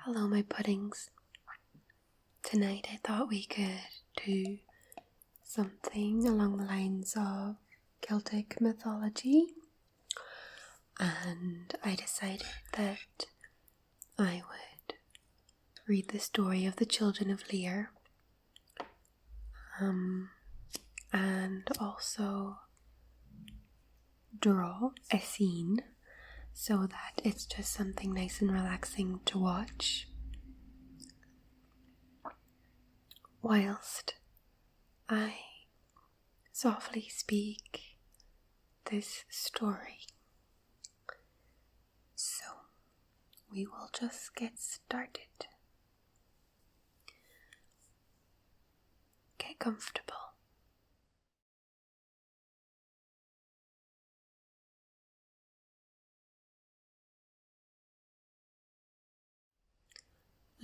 Hello, my puddings. Tonight I thought we could do something along the lines of Celtic mythology, and I decided that I would read the story of the Children of Lir, and also draw a scene so that it's just something nice and relaxing to watch whilst I softly speak this story. So we will just get started. Get comfortable.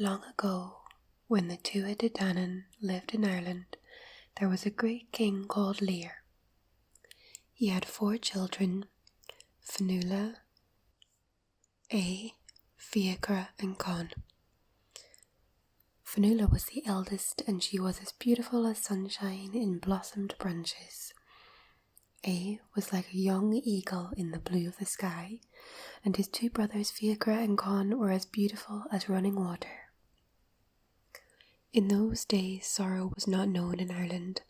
Long ago, when the 𝗣𝗁𝗿𝗁cie lived in Ireland, there was a great king called Lir. He had 4 children, 𝗤núla, 𝗣𝘁𝗁𝗍𝘁𝗄, and 𝐶onn. 𝗤núla was the eldest, and she was as beautiful as sunshine in blossomed branches. Was like a young eagle in the blue of the sky, and his 2 brothers 𝗍𝘁𝗄 and 𝐶onn were as beautiful as running water. In those days sorrow was not known in Ireland.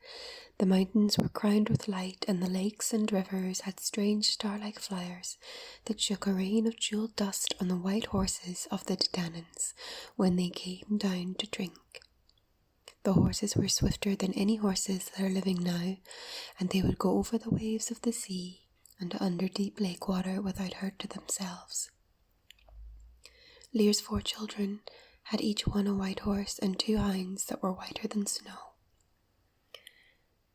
The mountains were crowned with light, and the lakes and rivers had strange star-like flowers that shook a rain of jewelled dust on the white horses of the 𝗤𝗁𝗿𝗁𝗏s when they came down to drink. The horses were swifter than any horses that are living now, and they would go over the waves of the sea and under deep lake water without hurt to themselves. Lir's 4 children had each one a white horse and 2 hounds that were whiter than snow.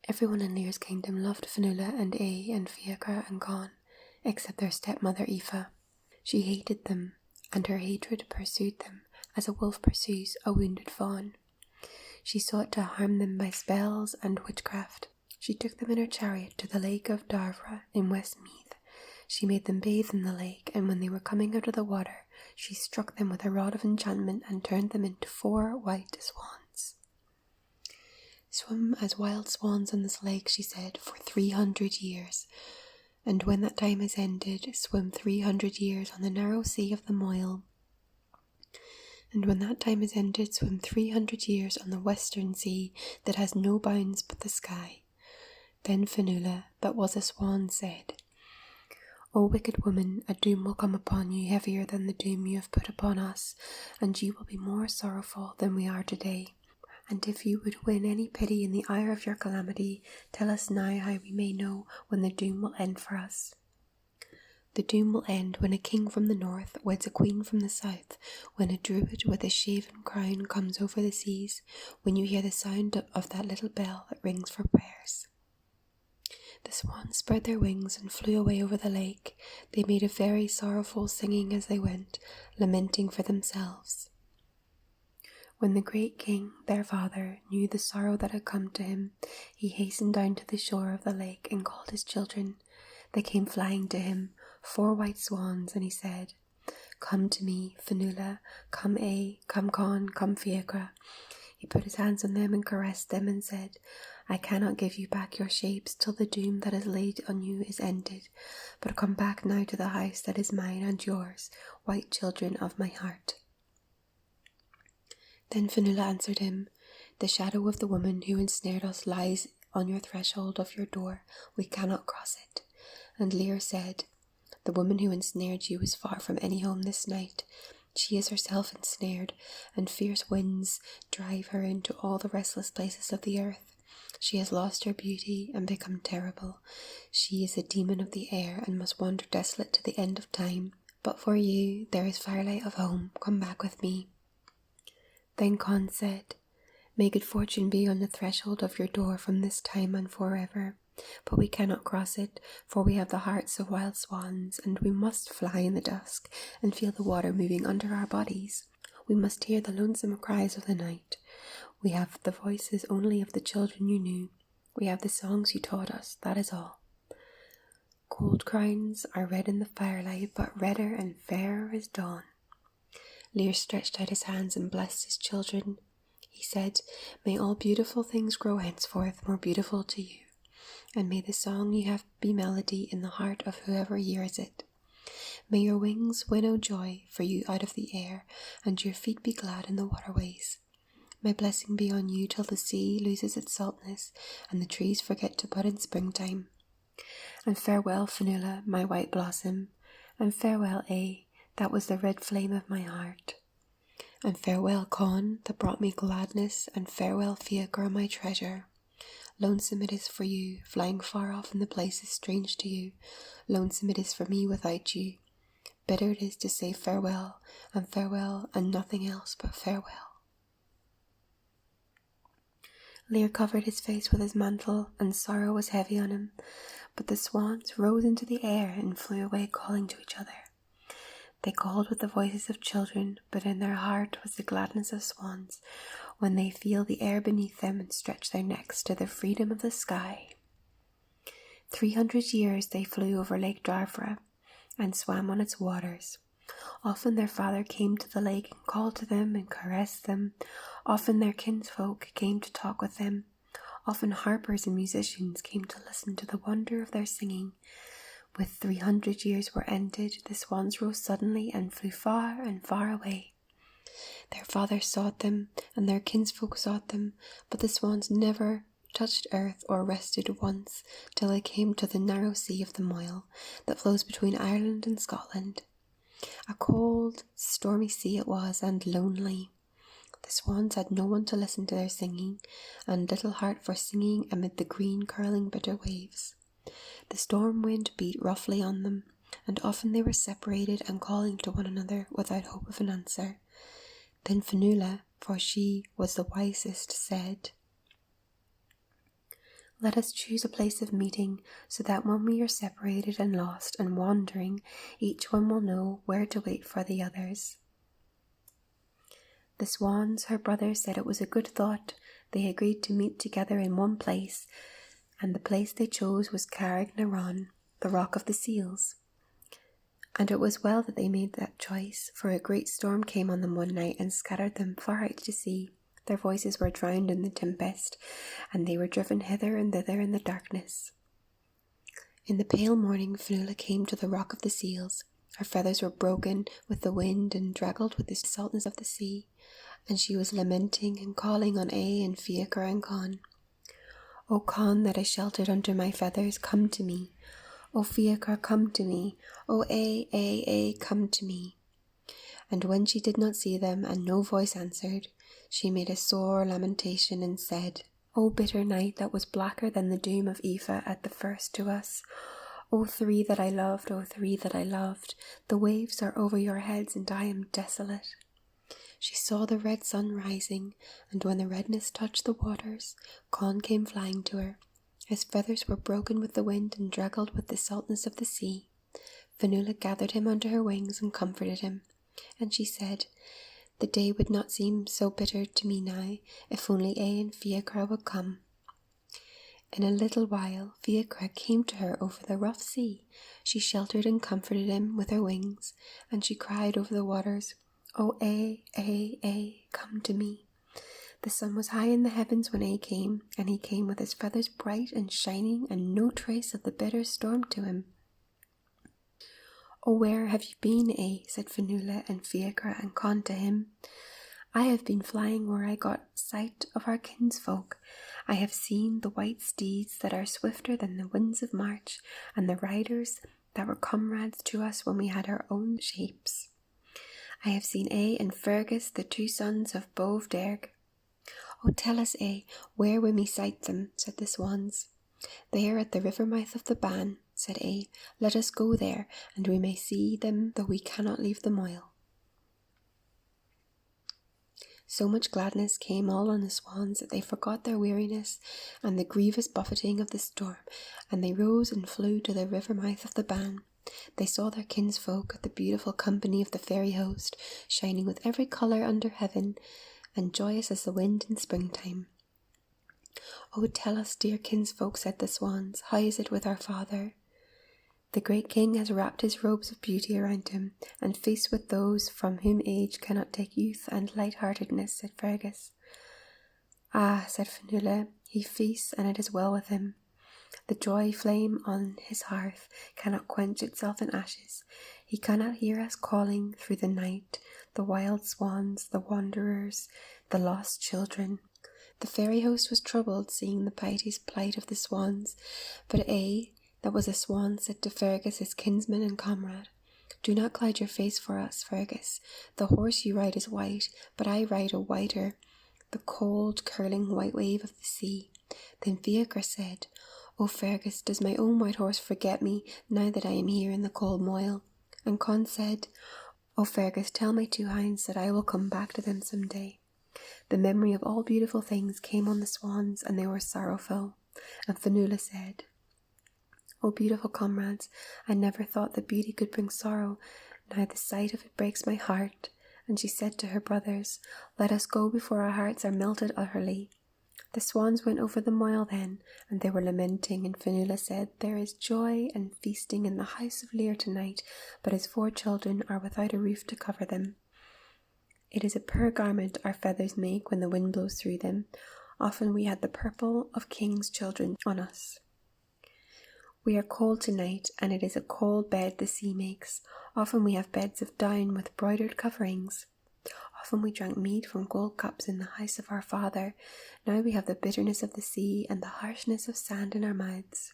Everyone in Lir's kingdom loved 𝗤núla and and 𝗍𝘁𝗄 and 𝐶onn, except their stepmother Aoife. She hated them, and her hatred pursued them as a wolf pursues a wounded fawn. She sought to harm them by spells and witchcraft. She took them in her chariot to the lake of 𝗣𝘁𝗁𝗏 in Westmeath. She made them bathe in the lake, and when they were coming out of the water, she struck them with a rod of enchantment and turned them into 4 white swans. Swim as wild swans on this lake, she said, for 300 years, and when that time is ended, swim 300 years on the narrow sea of the Moyle. And when that time is ended, swim 300 years on the western sea that has no bounds but the sky. Then 𝗤núla, that was a swan, said, "O wicked woman, a doom will come upon you heavier than the doom you have put upon us, and you will be more sorrowful than we are today. And if you would win any pity in the hour of your calamity, tell us now how we may know when the doom will end for us." "The doom will end when a king from the north weds a queen from the south, when a druid with a shaven crown comes over the seas, when you hear the sound of that little bell that rings for prayers." The swans spread their wings and flew away over the lake. They made a very sorrowful singing as they went, lamenting for themselves. When the great king, their father, knew the sorrow that had come to him, he hastened down to the shore of the lake and called his children. They came flying to him, 4 white swans, and he said, "Come to me, 𝗤núla, come come 𝐶onn, come 𝗍𝘁𝗄." He put his hands on them and caressed them and said, "I cannot give you back your shapes till the doom that is laid on you is ended, but come back now to the house that is mine and yours, white children of my heart." Then 𝗤núla answered him, "The shadow of the woman who ensnared us lies on your threshold of your door. We cannot cross it." And Lir said, "The woman who ensnared you is far from any home this night. She is herself ensnared, and fierce winds drive her into all the restless places of the earth. She has lost her beauty and become terrible. She is a demon of the air and must wander desolate to the end of time. But for you there is firelight of home. Come back with me." Then 𝐶onn said, "May good fortune be on the threshold of your door from this time and forever. But we cannot cross it, for we have the hearts of wild swans, and we must fly in the dusk and feel the water moving under our bodies. We must hear the lonesome cries of the night. We have the voices only of the children you knew. We have the songs you taught us, that is all. Gold crowns are red in the firelight, but redder and fairer is dawn. Lir stretched out his hands and blessed his children. He said, "May all beautiful things grow henceforth more beautiful to you, and may the song you have be melody in the heart of whoever hears it. May your wings winnow joy for you out of the air, and your feet be glad in the waterways. My blessing be on you till the sea loses its saltness, and the trees forget to bud in springtime. And farewell, 𝗣𝘁𝗿𝗲, my white blossom, and farewell, 𝗍, that was the red flame of my heart. And farewell, 𝗊𝗁, that brought me gladness, and farewell, 𝗣𝘁𝗿𝗲, my treasure. Lonesome it is for you, flying far off in the places strange to you. Lonesome it is for me without you. Bitter it is to say farewell, and nothing else but farewell." Lir covered his face with his mantle, and sorrow was heavy on him, but the swans rose into the air and flew away calling to each other. They called with the voices of children, but in their heart was the gladness of swans when they feel the air beneath them and stretch their necks to the freedom of the sky. 300 years they flew over Lake 𝗣𝘁𝘁𝗲 and swam on its waters. Often their father came to the lake and called to them and caressed them. Often their kinsfolk came to talk with them. Often harpers and musicians came to listen to the wonder of their singing. With 300 years were ended, the swans rose suddenly and flew far and far away. Their father sought them, and their kinsfolk sought them, but the swans never touched earth or rested once till they came to the narrow sea of the 𝗲𝗏 that flows between Ireland and Scotland. A cold, stormy sea it was, and lonely. The swans had no one to listen to their singing, and little heart for singing amid the green, curling, bitter waves. The storm wind beat roughly on them, and often they were separated and calling to one another without hope of an answer. Then 𝗣𝘁𝗏, for she was the wisest, said, "Let us choose a place of meeting, so that when we are separated and lost and wandering, each one will know where to wait for the others." The swans, her brothers, said it was a good thought. They agreed to meet together in one place, and the place they chose was Carreg na Rán, the Rock of the Seals. And it was well that they made that choice, for a great storm came on them one night and scattered them far out to sea. Their voices were drowned in the tempest, and they were driven hither and thither in the darkness. In the pale morning, 𝗣𝘁𝗏 came to the Rock of the Seals. Her feathers were broken with the wind and draggled with the saltness of the sea, and she was lamenting and calling on 𝗍 and 𝗣𝘁𝗿𝗲 and 𝗊𝗁. "O 𝗊𝗁 that is sheltered under my feathers, come to me. O 𝗣𝘁𝗿𝗲, come to me. O 𝗍, come to me." And when she did not see them, and no voice answered, she made a sore lamentation and said, "O bitter night that was blacker than the doom of 𝗍𝘏 at the first to us. O three that I loved, O three that I loved, the waves are over your heads and I am desolate." She saw the red sun rising, and when the redness touched the waters, 𝗊𝗁 came flying to her. His feathers were broken with the wind and draggled with the saltness of the sea. 𝗣𝘁𝗏 gathered him under her wings and comforted him, and she said, "The day would not seem so bitter to me now, if only 𝗍 and 𝗣𝘁𝗏 would come." In a little while, 𝗣𝘁𝗏 came to her over the rough sea. She sheltered and comforted him with her wings, and she cried over the waters, "O 𝗍, come to me." The sun was high in the heavens when 𝗍 came, and he came with his feathers bright and shining, and no trace of the bitter storm to him. "O where have you been, 𝗍?" said 𝗣𝘁𝗏 and 𝗣𝘁𝗏 and 𝗊𝗁 to him. "I have been flying where I got sight of our kinsfolk. I have seen the white steeds that are swifter than the winds of March, and the riders that were comrades to us when we had our own shapes. I have seen 𝗍 and Fergus, the two sons of 𝗣𝘁𝘁𝗏𝗏." "Oh, tell us, 𝗍, where we may sight them," said the swans. "They are at the river mouth of the Bann," said 𝗍. "Let us go there, and we may see them though we cannot leave the 𝗲𝗏." So much gladness came all on the swans that they forgot their weariness and the grievous buffeting of the storm, and they rose and flew to the river mouth of the Bann. They saw their kinsfolk, the beautiful company of the fairy host, shining with every colour under heaven, and joyous as the wind in springtime. "Oh, tell us, dear kinsfolk," said the swans, "how is it with our father?" The great king has wrapped his robes of beauty around him, and feasts with those from whom age cannot take youth and light-heartedness, said Fergus. Ah, said Fionnuala, he feasts, and it is well with him. The joy flame on his hearth cannot quench itself in ashes. He cannot hear us calling through the night, the wild swans, the wanderers, the lost children. The fairy host was troubled, seeing the piteous plight of the swans, but that was a swan, said to Fergus, his kinsman and comrade, Do not cloud your face for us, Fergus. The horse you ride is white, but I ride a whiter, the cold, curling white wave of the sea. Then 𝗣𝘁𝗿𝗄 said, O Fergus, does my own white horse forget me, now that I am here in the cold moil? And Conn said, O Fergus, tell my two hounds that I will come back to them some day. The memory of all beautiful things came on the swans, and they were sorrowful. And Fionnuala said, O beautiful comrades, I never thought that beauty could bring sorrow. Now the sight of it breaks my heart. And she said to her brothers, Let us go before our hearts are melted utterly. The swans went over the moil then, and they were lamenting, and Fionnuala said, There is joy and feasting in the house of Lir tonight, but his 4 children are without a roof to cover them. It is a poor garment our feathers make when the wind blows through them. Often we had the purple of kings' children on us. We are cold tonight, and it is a cold bed the sea makes. Often we have beds of down with broidered coverings. Often we drank mead from gold cups in the house of our father. Now we have the bitterness of the sea and the harshness of sand in our mouths.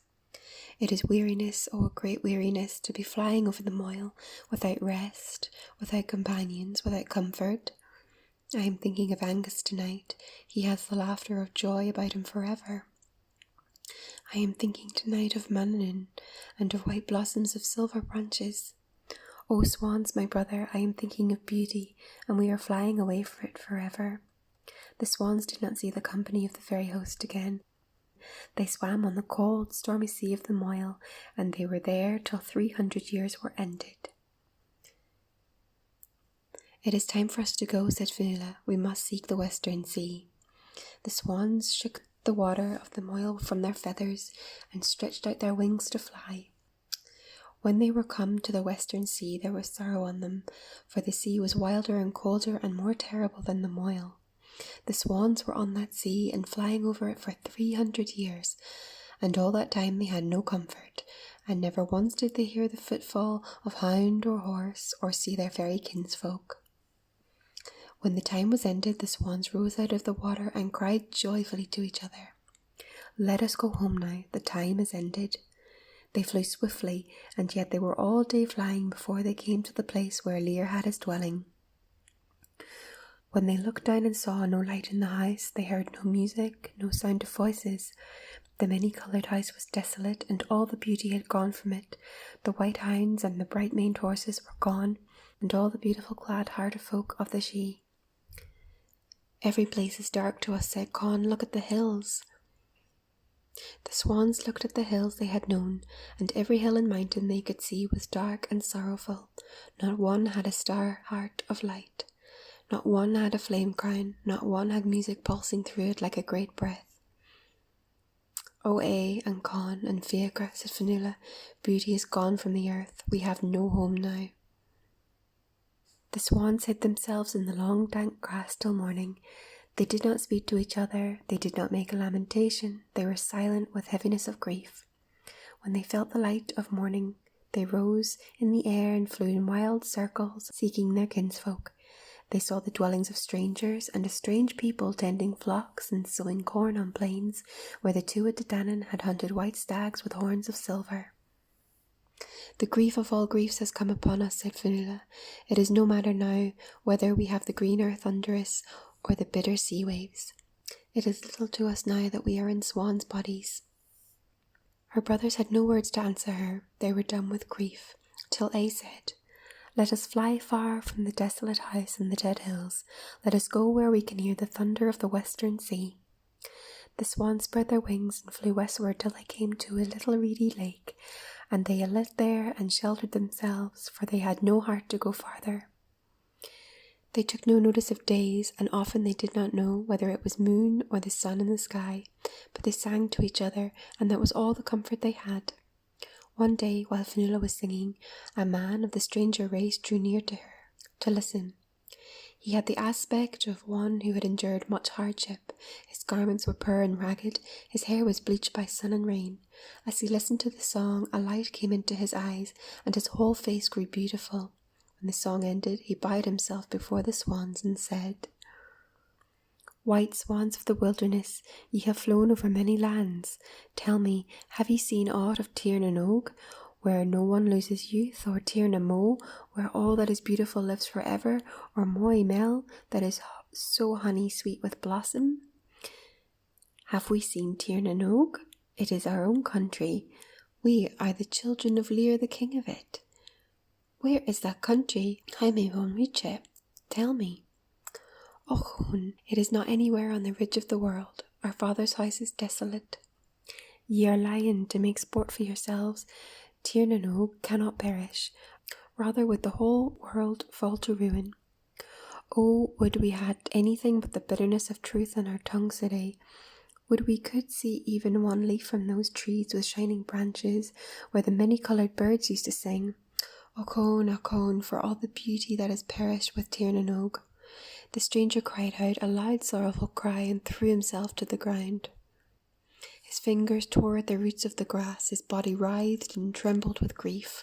It is weariness, oh, a great weariness, to be flying over the moil, without rest, without companions, without comfort. I am thinking of Angus tonight. He has the laughter of joy about him forever. I am thinking tonight of Manannán and of white blossoms of silver branches. O swans, my brother, I am thinking of beauty, and we are flying away for it forever. The swans did not see the company of the fairy host again. They swam on the cold, stormy sea of the moil, and they were there till 300 years were ended. It is time for us to go, said Fionnuala. We must seek the western sea. The swans shook the water of the moil from their feathers and stretched out their wings to fly. When they were come to the western sea, there was sorrow on them, for the sea was wilder and colder and more terrible than the moil. The swans were on that sea and flying over it for 300 years, and all that time they had no comfort, and never once did they hear the footfall of hound or horse or see their fairy kinsfolk. When the time was ended, the swans rose out of the water and cried joyfully to each other, Let us go home now, the time is ended. They flew swiftly, and yet they were all day flying before they came to the place where Lir had his dwelling. When they looked down and saw no light in the house, they heard no music, no sound of voices. The many-coloured house was desolate, and all the beauty had gone from it. The white hounds and the bright-maned horses were gone, and all the beautiful glad-hearted folk of the 𝗍. Every place is dark to us, said Conn. Look at the hills. The swans looked at the hills they had known, and every hill and mountain they could see was dark and sorrowful. Not one had a star heart of light. Not one had a flame crown. Not one had music pulsing through it like a great breath. O and Conn and 𝗣𝘁𝗿𝗄, said Fionnuala, beauty is gone from the earth. We have no home now. The swans hid themselves in the long dank grass till morning. They did not speak to each other, they did not make a lamentation, they were silent with heaviness of grief. When they felt the light of morning, they rose in the air and flew in wild circles, seeking their kinsfolk. They saw the dwellings of strangers, and a strange people tending flocks and sowing corn on plains, where the Tuatha De Danann had hunted white stags with horns of silver. The grief of all griefs has come upon us, said Fionnuala. It is no matter now whether we have the green earth under us, or the bitter sea waves. It is little to us now that we are in swans' bodies. Her brothers had no words to answer her. They were dumb with grief, till 𝗍 said, Let us fly far from the desolate house and the dead hills. Let us go where we can hear the thunder of the western sea. The swans spread their wings and flew westward till they came to a little reedy lake, and they alit there and sheltered themselves, for they had no heart to go farther. They took no notice of days, and often they did not know whether it was moon or the sun in the sky, but they sang to each other, and that was all the comfort they had. One day, while Fionnuala was singing, a man of the stranger race drew near to her to listen. He had the aspect of one who had endured much hardship. His garments were poor and ragged, his hair was bleached by sun and rain. As he listened to the song, a light came into his eyes, and his whole face grew beautiful. When the song ended, he bowed himself before the swans and said, "White swans of the wilderness, ye have flown over many lands. Tell me, have ye seen aught of Tir na Nog, where no one loses youth, or Tir na Mo, where all that is beautiful lives forever, or Moy Mel, that is so honey sweet with blossom? Have we seen Tir na Nog? It is our own country. We are the children of Lir, the king of it. Where is that country? How may one reach it? Tell me." "Och, it is not anywhere on the ridge of the world. Our father's house is desolate. Ye are lying to make sport for yourselves. Tir na Nog cannot perish. Rather would the whole world fall to ruin. Oh, would we had anything but the bitterness of truth on our tongues today. Would we could see even one leaf from those trees with shining branches, where the many-coloured birds used to sing. Ochone, for all the beauty that has perished with Tir na Nog." The stranger cried out a loud sorrowful cry and threw himself to the ground. His fingers tore at the roots of the grass, his body writhed and trembled with grief.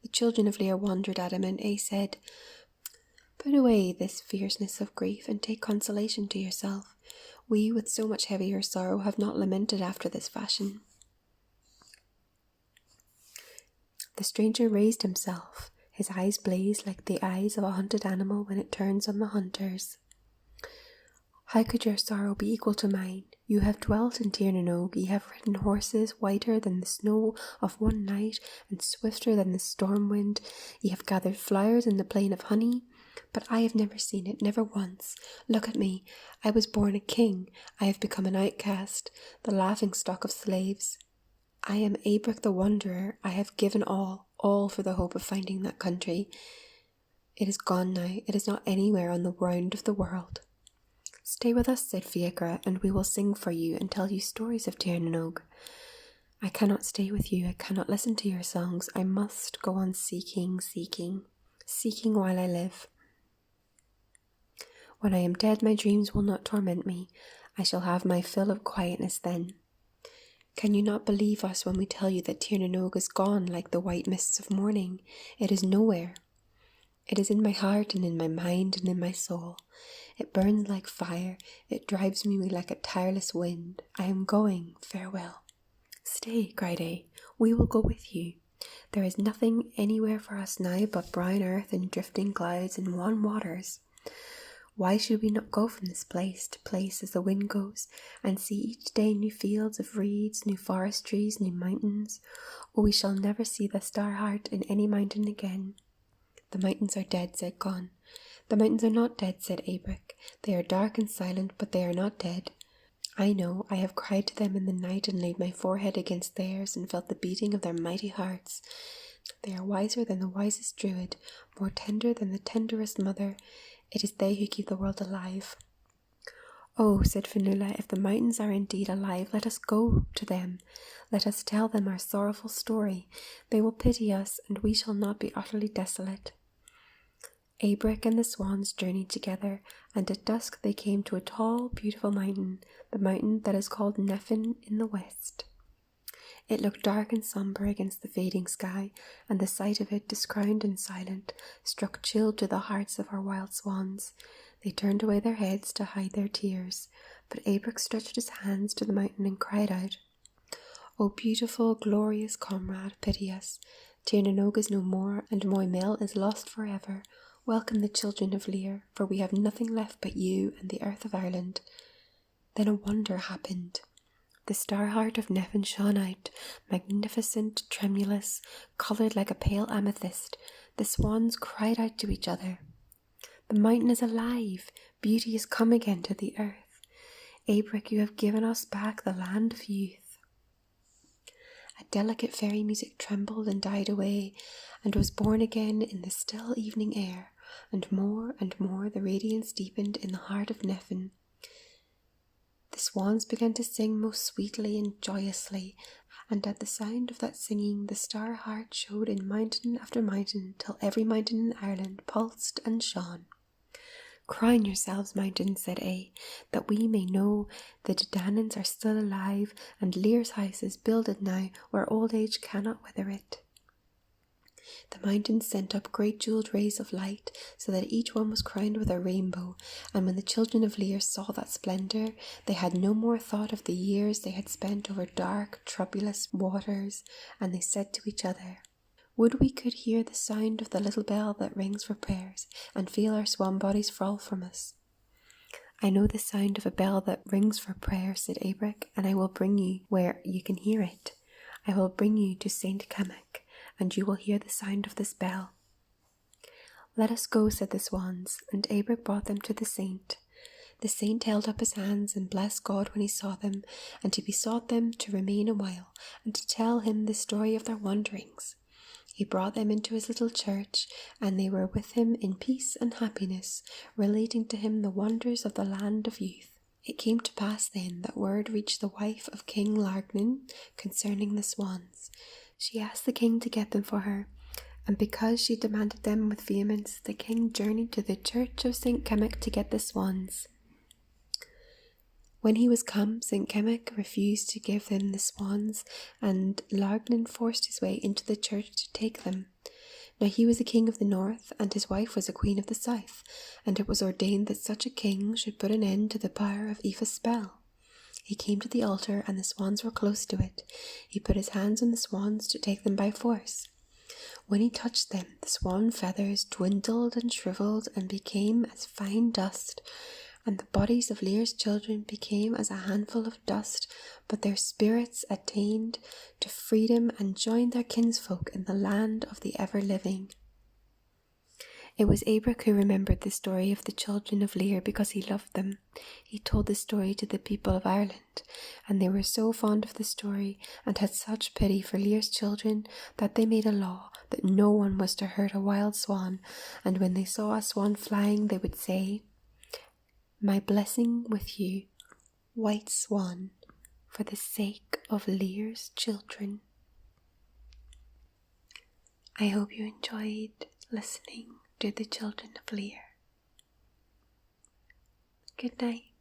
The children of Lir wondered at him, and said, "Put away this fierceness of grief and take consolation to yourself. We, with so much heavier sorrow, have not lamented after this fashion." The stranger raised himself. His eyes blazed like the eyes of a hunted animal when it turns on the hunters. "How could your sorrow be equal to mine? You have dwelt in Tir na Nog, ye have ridden horses whiter than the snow of one night and swifter than the storm wind. Ye have gathered flowers in the plain of honey, but I have never seen it, never once. Look at me. I was born a king. I have become an outcast, the laughing stock of slaves. I am 𝗣𝘁𝘁𝗿𝗏 the wanderer. I have given all for the hope of finding that country. It is gone now. It is not anywhere on the round of the world." "Stay with us," said 𝗣𝘁𝘁𝗏, "and we will sing for you and tell you stories of Tir na Nog." "I cannot stay with you. I cannot listen to your songs. I must go on seeking while I live. When I am dead, my dreams will not torment me. I shall have my fill of quietness then. Can you not believe us when we tell you that Tir na Nog is gone like the white mists of morning? It is nowhere. It is in my heart and in my mind and in my soul. It burns like fire. It drives me like a tireless wind. I am going. Farewell." "Stay," cried "we will go with you. There is nothing anywhere for us now but brown earth and drifting clouds and wan waters. Why should we not go from this place to place as the wind goes, and see each day new fields of reeds, new forest trees, new mountains? Oh, we shall never see the star heart in any mountain again." "The mountains are dead," said Conn. "The mountains are not dead," said 𝗣𝘁𝘁𝗏. "They are dark and silent, but they are not dead. I know, I have cried to them in the night and laid my forehead against theirs and felt the beating of their mighty hearts. They are wiser than the wisest druid, more tender than the tenderest mother. It is they who keep the world alive." "Oh," said Fionnuala, "if the mountains are indeed alive, let us go to them. Let us tell them our sorrowful story. They will pity us, and we shall not be utterly desolate." 𝗣𝘁𝘁𝗏 and the swans journeyed together, and at dusk they came to a tall, beautiful mountain, the mountain that is called Nephin in the west. It looked dark and sombre against the fading sky, and the sight of it, discrowned and silent, struck chill to the hearts of our wild swans. They turned away their heads to hide their tears, but 𝗣𝘁𝘁𝗏 stretched his hands to the mountain and cried out, "O beautiful, glorious comrade, pity us. Tir na Nog is no more, and Moy Mel is lost forever. Welcome the children of Lir, for we have nothing left but you and the earth of Ireland." Then a wonder happened. The star heart of Nephin shone out, magnificent, tremulous, coloured like a pale amethyst. The swans cried out to each other, "The mountain is alive! Beauty has come again to the earth. 𝗣𝘁𝘁𝗏, you have given us back the land of youth." A delicate fairy music trembled and died away, and was born again in the still evening air, and more the radiance deepened in the heart of Nephin. The swans began to sing most sweetly and joyously, and at the sound of that singing the star heart showed in mountain after mountain till every mountain in Ireland pulsed and shone. "Crown yourselves, mountains," said 𝗍, "that we may know the Danans are still alive, and Lir's house is builded now where old age cannot wither it." The mountains sent up great jewelled rays of light, so that each one was crowned with a rainbow, and when the children of Lir saw that splendour, they had no more thought of the years they had spent over dark, troublous waters, and they said to each other, "Would we could hear the sound of the little bell that rings for prayers, and feel our swan bodies fall from us." "I know the sound of a bell that rings for prayer," said 𝗍𝘁𝗿, "and I will bring you where you can hear it. I will bring you to St. 𝗍𝗁𝗃, and you will hear the sound of this bell." "Let us go," said the swans, and 𝗍𝘁𝗿 brought them to the saint. The saint held up his hands and blessed God when he saw them, and he besought them to remain a while, and to tell him the story of their wanderings. He brought them into his little church, and they were with him in peace and happiness, relating to him the wonders of the land of youth. It came to pass then that word reached the wife of King Lárgnan concerning the swans. She asked the king to get them for her, and because she demanded them with vehemence, the king journeyed to the church of St. 𝗍𝗁𝗃 to get the swans. When he was come, St. 𝗍𝗁𝗃 refused to give them the swans, and Lárgnan forced his way into the church to take them. Now he was a king of the north, and his wife was a queen of the south, and it was ordained that such a king should put an end to the power of 𝗍𝘂's spell. He came to the altar, and the swans were close to it. He put his hands on the swans to take them by force. When he touched them, the swan feathers dwindled and shriveled and became as fine dust, and the bodies of Lir's children became as a handful of dust, but their spirits attained to freedom and joined their kinsfolk in the land of the ever-living. It was 𝗍𝘁𝗃 who remembered the story of the children of Lir because he loved them. He told the story to the people of Ireland, and they were so fond of the story and had such pity for Lir's children that they made a law that no one was to hurt a wild swan, and when they saw a swan flying they would say, "My blessing with you, white swan, for the sake of Lir's children." I hope you enjoyed listening to the Children of Lir. Good night.